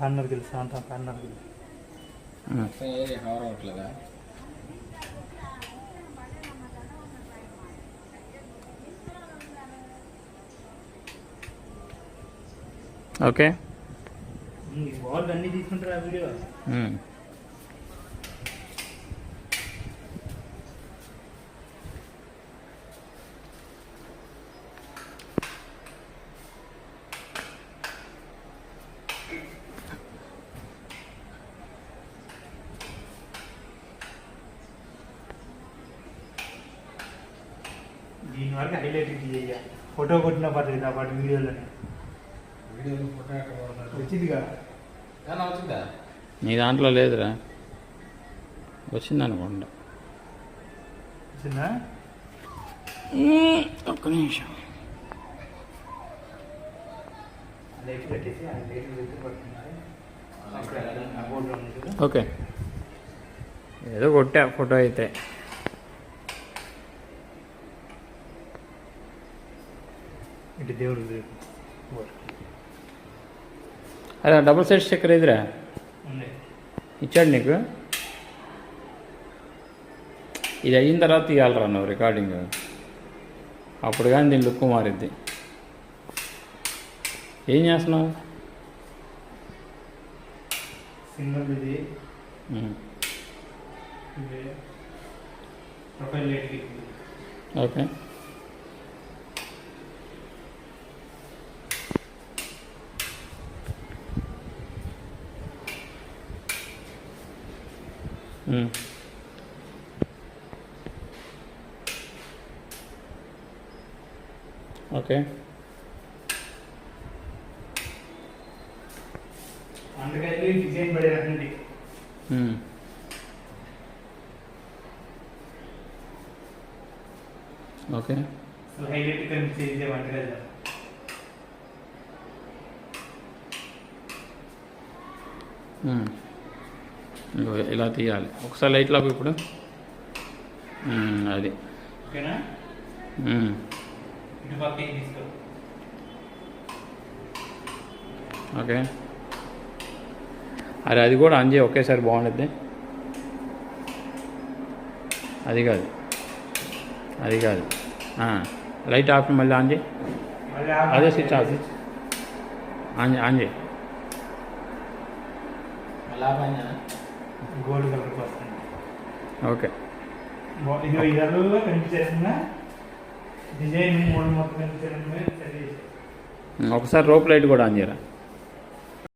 కార్నర్కి వెళ్ళి సాయంత్రం కార్నర్కి వెళ్ళి కవర్ అవ్వట్లేదా? ఓకే బాల్ అన్నీ తీసుకుంటారా వీడియో? దీని వరకు హైలైట్ చేయ ఫోటో కొట్టిన పర్లేదు ఆ పాటు వీడియోలోనే వచ్చిందిగా వచ్చిందా? నీ దాంట్లో లేదురా, వచ్చింది అనుకోండి. వచ్చిందా? ఒక్క నిమిషం. ఓకే ఏదో కొట్టా ఫోటో అయితే. ఇటు దేవుడు అదే డబుల్ సైడ్ స్టిక్కర్ ఎదురా ఇచ్చాడు నీకు. ఇది అయిన తర్వాత తీయాలరా నువ్వు రికార్డింగ్, అప్పుడు కానీ దీని లుక్ మారిద్ది. ఏం చేస్తున్నావు? సింగల్ ఇది ప్రొఫైల్ ఓకే ఓకే అందుకని డిజైన్ పడేటండి. ఓకే హైలైట్ కనిపించేది వంటగది. ఇలా తీయాలి. ఒకసారి లైట్ లాగా ఇప్పుడు. అది ఓకేనా? ఇటు పక్కకి తీసుకో. ఓకే అరే అది కూడా ఆన్ చేయి, ఒకేసారి బాగుంటుంది. అది కాదు అది కాదు, లైట్ ఆఫ్ మళ్ళీ ఆన్ చేయి. అదే స్విచ్ ఆఫ్ ఆన్ చేయి. గోల్డ్ కలర్ వస్తుంది. ఓకే ఇది ఎర్రలో కనిపించేస్తున్నా డిజైన్ మూడు మొత్తం కనిపించడం. ఒకసారి రోప్ లైట్ కూడా ఆన్ చేయరా.